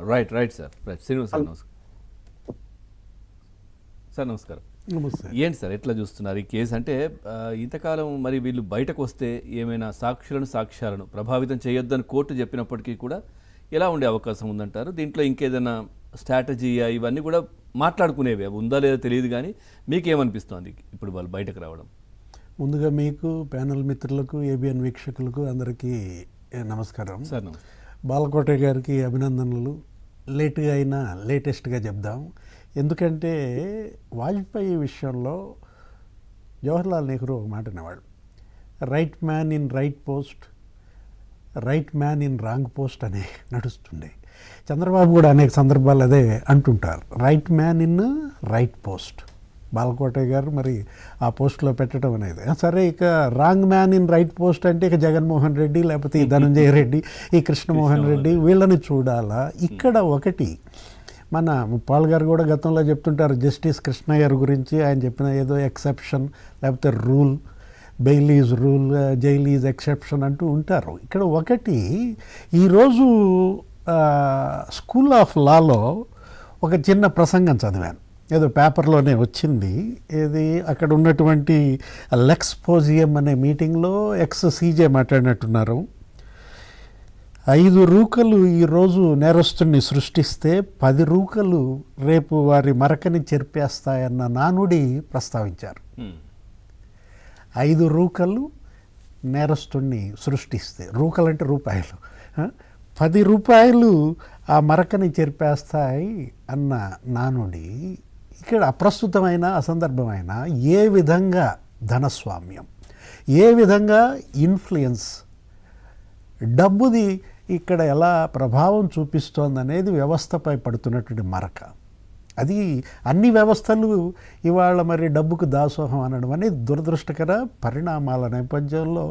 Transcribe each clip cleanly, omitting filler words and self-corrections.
Right right sir right Srinivas sir నమస్కారం sir నమస్కారం. నమస్తే. ఏంటి సార్ ఎట్లా చూస్తున్నారు ఈ కేసు? అంటే ఇంతకాలం మరి వీళ్ళు బయటకు వస్తే ఏమైనా సాక్ష్యాలను ప్రభావితం చేయొద్దని కోర్టు చెప్పినప్పటికీ కూడా ఎలా ఉండే అవకాశం ఉందంటారు? దీంట్లో ఇంకేదైనా స్ట్రాటజీ ఇవన్నీ కూడా మాట్లాడుకునేవి అవి ఉందా లేదా తెలియదు, కానీ మీకేమనిపిస్తోంది ఇప్పుడు వాళ్ళు బయటకు రావడం? ముందుగా మీకు ప్యానల్ మిత్రులకు ఏబిఎన్ వీక్షకులకు అందరికీ నమస్కారం సార్. నమస్తే. బాలకోట గారికి అభినందనలు. లేట్గా అయినా లేటెస్ట్గా చెప్దాం. ఎందుకంటే వాజ్పేయి విషయంలో జవహర్లాల్ నెహ్రూ ఒక మాట అనేవాడు, right man in right post, right man in wrong post అనే నడుస్తుండే. చంద్రబాబు కూడా అనేక సందర్భాలు అదే అంటుంటారు, right man in right post. Balakota గారు మరి ఆ పోస్ట్లో పెట్టడం అనేది సరే. ఇక wrong man in right post అంటే ఇక జగన్మోహన్ రెడ్డి, లేకపోతే ఈ ధనంజయ రెడ్డి, ఈ కృష్ణమోహన్ రెడ్డి, వీళ్ళని చూడాలా. ఇక్కడ ఒకటి మన ముప్పాల్ గారు కూడా గతంలో చెప్తుంటారు జస్టిస్ కృష్ణయ్య గారి గురించి. ఆయన చెప్పిన ఏదో ఎక్సెప్షన్ లేకపోతే rule, bail is rule, jail is exception అంటూ ఉంటారు. ఇక్కడ ఒకటి ఈరోజు స్కూల్ ఆఫ్ లాలో ఒక చిన్న ప్రసంగం చదివాను, ఏదో పేపర్లోనే వచ్చింది. ఏది అక్కడ ఉన్నటువంటి లెక్స్పోజియం అనే మీటింగ్లో ఎక్స్ సీజే మాట్లాడినట్టున్నారు. 5 రూకలు ఈరోజు నేరస్తుని సృష్టిస్తే 10 రూకలు రేపు వారి మరకని చెరిపేస్తాయన్న నానుడి ప్రస్తావించారు. 5 రూకలు నేరస్తుని సృష్టిస్తే, రూకలంటే రూపాయలు, 10 రూపాయలు ఆ మరకని చెరిపేస్తాయి అన్న నానుడి ఇక్కడ అప్రస్తుతమైన అసందర్భమైన ఏ విధంగా ధనస్వామ్యం, ఏ విధంగా ఇన్ఫ్లుయెన్స్, డబ్బుది ఇక్కడ ఎలా ప్రభావం చూపిస్తోందనేది వ్యవస్థపై పడుతున్నటువంటి మరక. అది అన్ని వ్యవస్థలు ఇవాళ మరి డబ్బుకు దాసోహం అనడం అనేది దురదృష్టకర పరిణామాల నేపథ్యంలో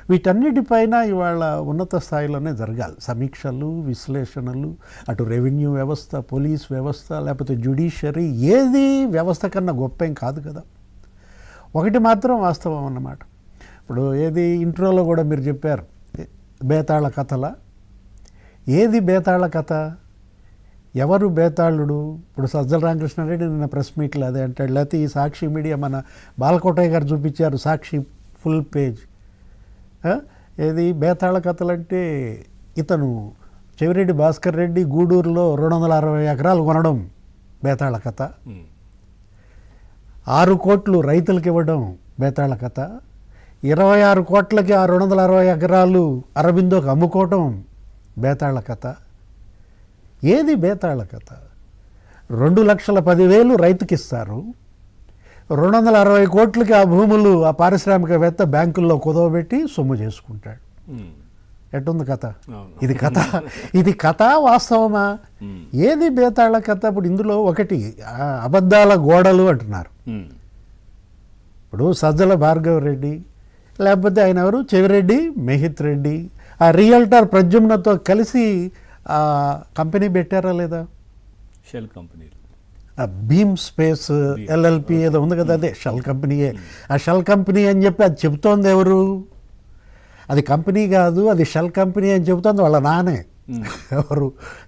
వీటన్నిటిపైన ఇవాళ ఉన్నత స్థాయిలోనే జరగాలి సమీక్షలు, విశ్లేషణలు. అటు రెవెన్యూ వ్యవస్థ, పోలీస్ వ్యవస్థ, లేకపోతే జ్యుడిషియరీ, ఏది వ్యవస్థ కన్నా గొప్ప ఏం కాదు కదా. ఒకటి మాత్రం వాస్తవం అన్నమాట. ఇప్పుడు ఏది ఇంట్రోలో కూడా మీరు చెప్పారు, బేతాళ కథల. ఏది బేతాళ కథ? ఎవరు బేతాళుడు? ఇప్పుడు సజ్జల రామకృష్ణారెడ్డి నిన్న ప్రెస్ మీట్లో అదే అంటాడు, లేకపోతే ఈ సాక్షి మీడియా మన బాలకోటయ్య గారు చూపించారు సాక్షి ఫుల్ పేజ్. ఏది బేతాళ కథలంటే ఇతను చెవిరెడ్డి భాస్కర్ రెడ్డి గూడూరులో 260 ఎకరాలు కొనడం బేతాళ కథ, 6 కోట్లు రైతులకు ఇవ్వడం బేతాళ కథ, 26 కోట్లకి ఆ 260 ఎకరాలు అరబిందోకి అమ్ముకోవటం బేతాళ కథ. ఏది బేతాళ కథ? 2,10,000 రైతుకి ఇస్తారు, 260 కోట్లకి ఆ భూములు ఆ పారిశ్రామికవేత్త బ్యాంకుల్లో కుదవబెట్టి సొమ్ము చేసుకుంటాడు. ఎట్టుంది కథ? ఇది కథ? ఇది కథ వాస్తవమా? ఏది బేతాళ కథ? ఇప్పుడు ఇందులో ఒకటి అబద్ధాల గోడలు అంటున్నారు. ఇప్పుడు సజ్జల భార్గవ్ రెడ్డి, లేకపోతే ఆయన ఎవరు, చెవిరెడ్డి మెహిత్ రెడ్డి, ఆ రియల్టర్ ప్రద్యుమ్నతో కలిసి ఆ కంపెనీ పెట్టారా లేదా? Shell company, Beam Space LLP ఏదో ఉంది కదా, అదే షెల్ కంపెనీయే. ఆ షెల్ కంపెనీ అని చెప్పి అది చెబుతోంది ఎవరు? అది కంపెనీ కాదు, అది షెల్ కంపెనీ అని చెబుతోంది వాళ్ళ నానే. ఎవరు?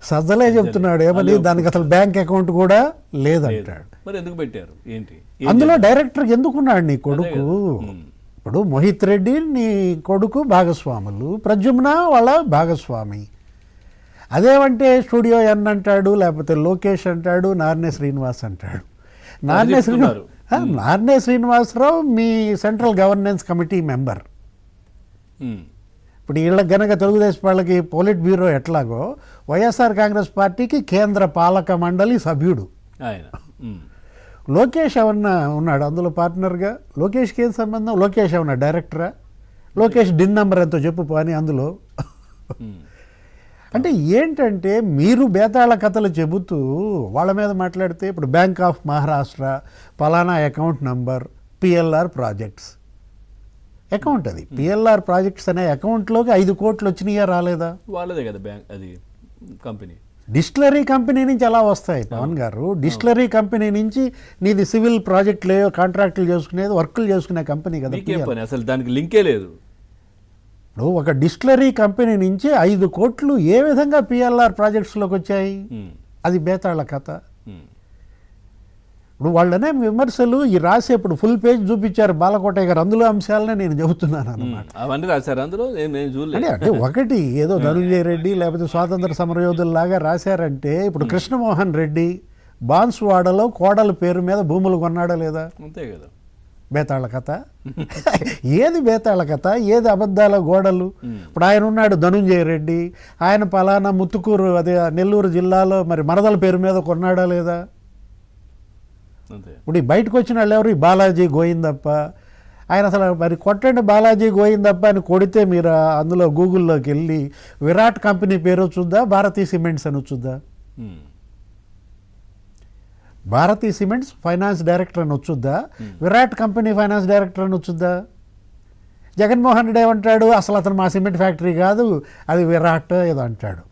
సజ్జలే చెప్తున్నాడు. ఏమని? దానికి అసలు బ్యాంక్ అకౌంట్ కూడా లేదంటాడు. మరి ఎందుకు పెట్టారు? ఏంటి అందులో డైరెక్టర్ ఎందుకున్నాడు నీ కొడుకు? ఇప్పుడు మోహిత్ రెడ్డి నీ కొడుకు భాగస్వాములు, ప్రద్యుమ్న వాళ్ళ భాగస్వామి. అదేమంటే స్టూడియో ఎన్ అంటాడు, లేకపోతే లోకేష్ అంటాడు, నార్నే శ్రీనివాస్ అంటాడు. నార్నే శ్రీనివాసరావు మీ సెంట్రల్ గవర్నెన్స్ కమిటీ మెంబర్. ఇప్పుడు వీళ్ళకి గనక తెలుగుదేశం వాళ్ళకి పోలిట్ బ్యూరో ఎట్లాగో వైఎస్ఆర్ కాంగ్రెస్ పార్టీకి కేంద్ర పాలక మండలి సభ్యుడు ఆయన. లోకేష్ ఏమన్నా ఉన్నాడు అందులో పార్ట్నర్గా? లోకేష్కి ఏం సంబంధం? లోకేష్ ఏమన్నా డైరెక్టరా? లోకేష్ డిన్ నెంబర్ ఎంతో చెప్పు పోని అందులో. అంటే ఏంటంటే మీరు బేతాళ కథలు చెబుతూ వాళ్ళ మీద మాట్లాడితే, ఇప్పుడు బ్యాంక్ ఆఫ్ మహారాష్ట్ర పలానా account number PLR projects account, అది పిఎల్ఆర్ ప్రాజెక్ట్స్ అనే అకౌంట్లోకి 5 కోట్లు వచ్చినాయా రాలేదా? వాళ్ళదే కదా బ్యాంక్, అది కంపెనీ. డిస్టిలరీ కంపెనీ నుంచి ఎలా వస్తాయి పవన్ గారు? డిస్టిలరీ కంపెనీ నుంచి నీది సివిల్ ప్రాజెక్టులు కాంట్రాక్టులు చేసుకునేది, వర్కులు చేసుకునే కంపెనీ కదా. అసలు దానికి లింకే లేదు. ఇప్పుడు ఒక డిస్టిలరీ కంపెనీ నుంచి 5 కోట్లు ఏ విధంగా పిఎల్ఆర్ ప్రాజెక్ట్స్లోకి వచ్చాయి? అది బేతాళ కథ. ఇప్పుడు వాళ్ళనే విమర్శలు ఈ రాసి ఇప్పుడు ఫుల్ పేజ్ చూపించారు బాలకోటయ్య గారు, అందులో అంశాలనే నేను చెబుతున్నాను అన్నమాట. అవన్నీ రాశారు అందులో, నేను చూడలేదు. అంటే ఒకటి ఏదో ధనుంజయ రెడ్డి లేకపోతే స్వాతంత్ర సమరయోధుల్లాగా రాశారంటే, ఇప్పుడు కృష్ణమోహన్ రెడ్డి బాన్స్వాడలో కోడల పేరు మీద భూములు కొన్నాడా లేదా? అంతే కదా. బేతాళ కథ. ఏది బేతాళ కథ, ఏది అబద్ధాల గోడలు? ఇప్పుడు ఆయన ఉన్నాడు ధనుంజయ రెడ్డి, ఆయన పలానా ముత్తుకూరు అదే నెల్లూరు జిల్లాలో మరి మరదల పేరు మీద కొన్నాడా లేదా? ఇప్పుడు ఈ బయటకు వచ్చిన వాళ్ళు ఎవరు? ఈ బాలాజీ గోయిందప్ప. ఆయన అసలు మరి కొట్టండి బాలాజీ గోయిందప్ప అని కొడితే మీరు అందులో గూగుల్లోకి వెళ్ళి విరాట్ కంపెనీ పేరు వచ్చుద్దా, భారతీ సిమెంట్స్ అని వచ్చుద్దా? భారతీ సిమెంట్స్ ఫైనాన్స్ డైరెక్టర్ అని వచ్చుద్దా, విరాట్ కంపెనీ ఫైనాన్స్ డైరెక్టర్ అని వచ్చుద్దా? జగన్మోహన్ రెడ్డి ఏమంటాడు, అసలు అతను మా సిమెంట్ ఫ్యాక్టరీ కాదు, అది విరాట్ ఏదో అంటాడు.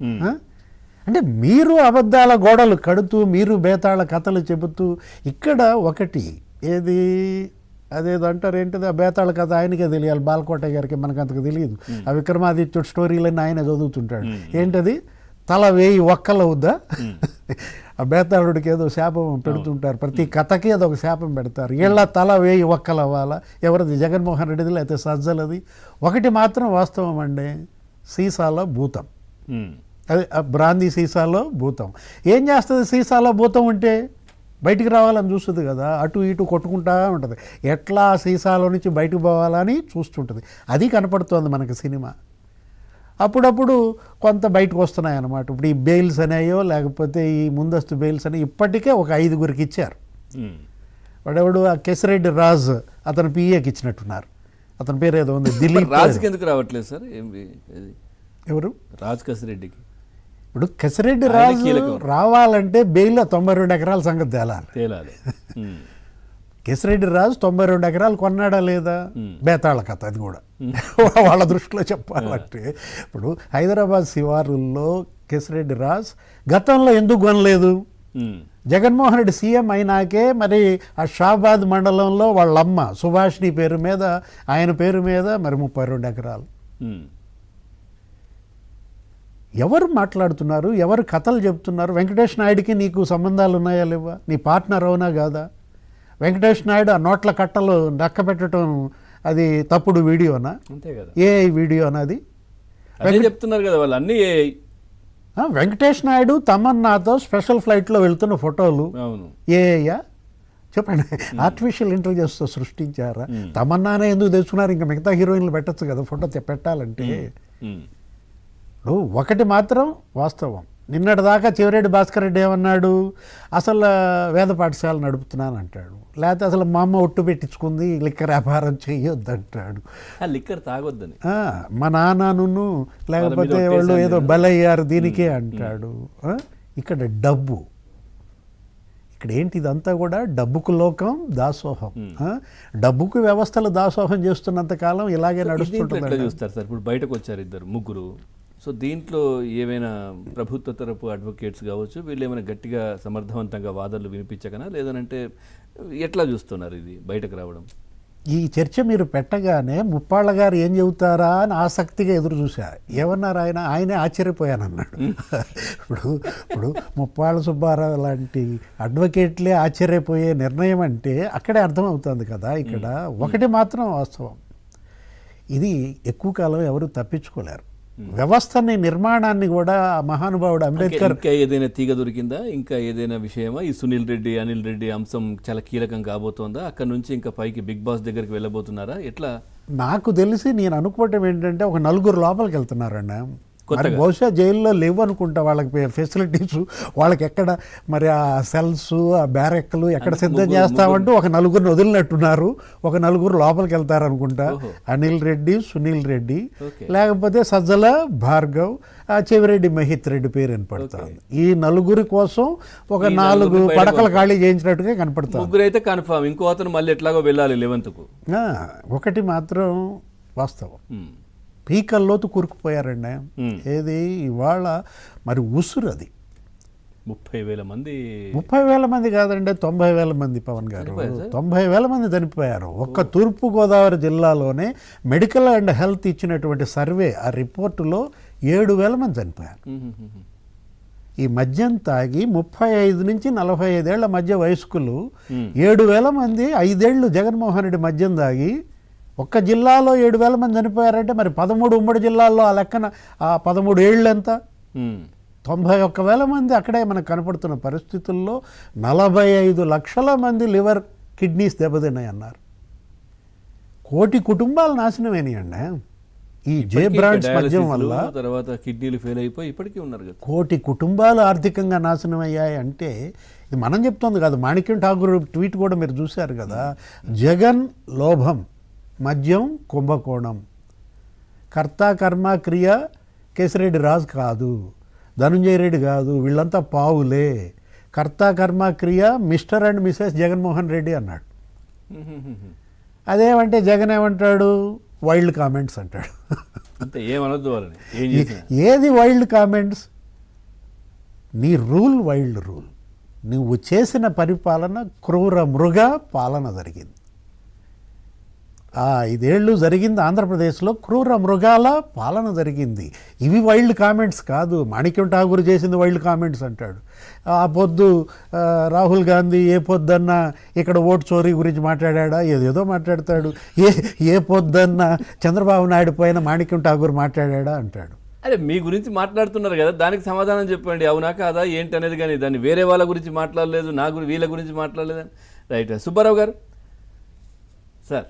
అంటే మీరు అబద్ధాల గోడలు కడుతూ, మీరు బేతాళ కథలు చెబుతూ, ఇక్కడ ఒకటి ఏది అదేదో అంటారు ఏంటిది, ఆ బేతాళ కథ ఆయనకే తెలియాలి, బాలకోటయ్య గారికి, మనకు అంతకు తెలియదు. ఆ విక్రమాదిత్యుడు స్టోరీలన్నీ ఆయన చదువుతుంటాడు. ఏంటది, తల 1000 ఒక్కలవుద్దా? ఆ బేతాళుడికి ఏదో శాపం పెడుతుంటారు, ప్రతి కథకి ఏదో ఒక శాపం పెడతారు. ఏళ్ళ తల 1000 ఒక్కలు అవ్వాలా? ఎవరిది? జగన్మోహన్ రెడ్డిది లేకపోతే సజ్జలది? ఒకటి మాత్రం వాస్తవం అండి, సీసాలో భూతం. అదే బ్రాందీ సీసాలో భూతం. ఏం చేస్తుంది సీసాలో భూతం ఉంటే? బయటికి రావాలని చూస్తుంది కదా, అటు ఇటు కొట్టుకుంటా ఉంటుంది. ఎట్లా ఆ సీసాలో నుంచి బయటకు పోవాలని చూస్తుంటుంది. అది కనపడుతోంది మనకి సినిమా. అప్పుడప్పుడు కొంత బయటకు వస్తున్నాయి అన్నమాట. ఇప్పుడు ఈ బెయిల్స్ అనేయో లేకపోతే ఈ ముందస్తు బెయిల్స్ అని ఇప్పటికే ఒక 5గురికి ఇచ్చారు. వాడెవడు ఆ కేసిరెడ్డి రాజ్, అతను పిఏకి ఇచ్చినట్టున్నారు. అతని పేరు ఏదో ఉంది, దిలీప్. రాజుకి ఎందుకు రావట్లేదు సార్? ఎవరు? రాజ్ కసిరెడ్డికి. ఇప్పుడు కసిరెడ్డి రాజు రావాలంటే బెయిల్ 92 ఎకరాల సంగతి తేలాలి. కేసిరెడ్డి రాజు 92 ఎకరాలు కొన్నాడా లేదా? బేతాళ కథ అది కూడా. వాళ్ళ దృష్టిలో చెప్పాలంటే ఇప్పుడు హైదరాబాద్ శివారుల్లో కేసిరెడ్డి రాజు గతంలో ఎందుకు కొనలేదు? జగన్మోహన్ రెడ్డి సీఎం అయినాకే మరి ఆ షాబాద్ మండలంలో వాళ్ళమ్మ సుభాష్ని పేరు మీద, ఆయన పేరు మీద మరి 32 ఎకరాలు. ఎవరు మాట్లాడుతున్నారు, ఎవరు కథలు చెప్తున్నారు? వెంకటేష్ నాయుడికి నీకు సంబంధాలు ఉన్నాయా లేవా? నీ పార్ట్నర్ అవునా కాదా? వెంకటేష్ నాయుడు ఆ నోట్ల కట్టలు నక్క పెట్టడం అది తప్పుడు వీడియోనా? అంతే కదా, ఏఐ వీడియోనా అది? చెప్తున్నారు కదా వాళ్ళు అన్నీ. వెంకటేష్ నాయుడు తమన్నాతో స్పెషల్ ఫ్లైట్లో వెళ్తున్న ఫోటోలు ఏఐయా? చెప్పండి. ఆర్టిఫిషియల్ ఇంటెలిజెన్స్తో సృష్టించారా? తమన్నానే ఎందుకు తెచ్చుకున్నారు? ఇంకా మిగతా హీరోయిన్లు పెట్టచ్చు కదా ఫోటో పెట్టాలంటే. ఇప్పుడు ఒకటి మాత్రం వాస్తవం, నిన్నటిదాకా చెవిరెడ్డి భాస్కర్ రెడ్డి ఏమన్నాడు, అసలు వేద పాఠశాల నడుపుతున్నాను అంటాడు, లేకపోతే అసలు మా అమ్మ ఒట్టు పెట్టించుకుంది లిక్కర్ వ్యాపారం చేయొద్దు అంటాడు, లిక్కర్ తాగొద్దని మా నాన్నను లేకపోతే వాళ్ళు ఏదో బలయ్యారు దీనికే అంటాడు. ఇక్కడ డబ్బు, ఇక్కడ ఏంటి ఇదంతా కూడా డబ్బుకు లోకం దాసోహం. డబ్బుకు వ్యవస్థలు దాసోహం చేస్తున్నంత కాలం ఇలాగే నడుస్తుంటుంది. చూస్తారు సార్, ఇప్పుడు బయటకు వచ్చారు 2-3. సో దీంట్లో ఏమైనా ప్రభుత్వ తరపు అడ్వకేట్స్ కావచ్చు, వీళ్ళు ఏమైనా గట్టిగా సమర్థవంతంగా వాదనలు వినిపించకనా, లేదనంటే ఎట్లా చూస్తున్నారు ఇది బయటకు రావడం? ఈ చర్చ మీరు పెట్టగానే ముప్పాళ్ళ గారు ఏం చెబుతారా అని ఆసక్తిగా ఎదురు చూశా. ఏమన్నారు ఆయనే ఆశ్చర్యపోయాను అన్నాడు. ఇప్పుడు ముప్పాళ్ళ సుబ్బారావు లాంటి అడ్వకేట్లే ఆశ్చర్యపోయే నిర్ణయం అంటే అక్కడే అర్థమవుతుంది కదా. ఇక్కడ ఒకటి మాత్రం వాస్తవం, ఇది ఎక్కువ కాలం ఎవరు తప్పించుకోలేరు. వ్యవస్థని నిర్మాణాన్ని కూడా మహానుభావుడు అంబేద్కర్. ఇంకా ఏదైనా తీగ దొరికిందా? ఇంకా ఏదైనా విషయమా? ఈ సునీల్ రెడ్డి, అనిల్ రెడ్డి అంశం చాలా కీలకం కాబోతోందా? అక్కడ నుంచి ఇంకా పైకి బిగ్ బాస్ దగ్గరికి వెళ్ళబోతున్నారా? ఎట్లా? నాకు తెలిసి నేను అనుకోవటం ఏంటంటే ఒక 4 లోపలికి వెళ్తున్నారన్న. మరి బహుశా జైల్లో లేవు అనుకుంటా వాళ్ళకి ఫెసిలిటీస్, వాళ్ళకి ఎక్కడ మరి ఆ సెల్స్, ఆ బ్యారెక్లు ఎక్కడ సిద్ధం చేస్తామంటూ ఒక 4 వదిలినట్టున్నారు. ఒక 4 లోపలికి వెళ్తారు అనుకుంటా. అనిల్ రెడ్డి, సునీల్ రెడ్డి, లేకపోతే సజ్జల భార్గవ్, ఆ చెవిరెడ్డి మహిత్ రెడ్డి పేరు వినపడుతుంది. ఈ 4 కోసం ఒక 4 పడకలు ఖాళీ చేయించినట్టుగా కనపడుతుంది. 3 అయితే కన్ఫర్మ్, ఇంకో అతను మళ్ళీ ఎట్లాగో వెళ్ళాలి 11కు. ఒకటి మాత్రం వాస్తవం, పీకల్లోతు కూరుకుపోయారండి. ఏది ఇవాళ మరి ఉసురు అది. 30,000 మంది 30,000 మంది కాదండి, 90,000 మంది పవన్ గారు. చనిపోయారు సార్? 90,000 మంది చనిపోయారు. ఒక్క తూర్పుగోదావరి జిల్లాలోనే మెడికల్ అండ్ హెల్త్ ఇచ్చినటువంటి సర్వే ఆ రిపోర్టులో 7,000 మంది చనిపోయారు. ఈ మద్యం తాగి 35 నుంచి 45 ఏళ్ల మధ్య వయస్కులు 7,000 మంది 5 ఏళ్ళు జగన్మోహన్ రెడ్డి మద్యం తాగి ఒక్క జిల్లాలో 7,000 మంది చనిపోయారంటే మరి 13 ఉమ్మడి జిల్లాల్లో ఆ లెక్కన ఆ 13 ఏళ్ళు ఎంత? 91,000 మంది అక్కడే మనకు కనపడుతున్న పరిస్థితుల్లో 45 లక్షల మంది లివర్ కిడ్నీస్ దెబ్బతిన్నాయి అన్నారు. 1 కోటి కుటుంబాలు నాశనమైనాయండి ఈ జే బ్రాండ్స్ మద్యం వల్ల. తర్వాత కిడ్నీలు ఫెయిల్ అయిపోయి ఇప్పటికీ ఉన్నారు కదా. 1 కోటి కుటుంబాలు ఆర్థికంగా నాశనం అయ్యాయి అంటే ఇది మనం చెప్తోంది కాదు. మాణిక్యం ఠాగూర్ ట్వీట్ కూడా మీరు చూశారు కదా. జగన్ లోభం, మద్యం కుంభకోణం, కర్త కర్మ క్రియ కేసిరెడ్డి రాజు కాదు, ధనుంజయ రెడ్డి కాదు, వీళ్ళంతా పావులే. కర్త కర్మ క్రియ mister and Mrs Jaganmohan Reddy అన్నాడు. అదేమంటే జగన్ ఏమంటాడు? వైల్డ్ కామెంట్స్ అంటాడు. అంతే, ఏమనొద్దు వాళ్ళని, ఏం చేసినా. ఏది వైల్డ్ కామెంట్స్? నీ రూల్ వైల్డ్ రూల్. నువ్వు చేసిన పరిపాలన క్రూర మృగ పాలన జరిగింది. 5 ఏళ్ళు జరిగింది ఆంధ్రప్రదేశ్లో, క్రూర మృగాల పాలన జరిగింది. ఇవి వైల్డ్ కామెంట్స్ కాదు. మాణిక్యం ఠాగూర్ చేసింది వైల్డ్ కామెంట్స్ అంటాడు. ఆ పొద్దు రాహుల్ గాంధీ ఏ పొద్దన్నా ఇక్కడ ఓటు చోరీ గురించి మాట్లాడా? ఏదేదో మాట్లాడతాడు. ఏ పొద్దన్నా చంద్రబాబు నాయుడు పైన మాణిక్యం ఠాగూర్ మాట్లాడా అంటాడు. అరే మీ గురించి మాట్లాడుతున్నారు కదా, దానికి సమాధానం చెప్పండి. అవునా కాదా ఏంటి అనేది, కానీ దాన్ని వేరే వాళ్ళ గురించి మాట్లాడలేదు, వీళ్ళ గురించి మాట్లాడలేదని. రైట్. సుబ్బారావు గారు సార్,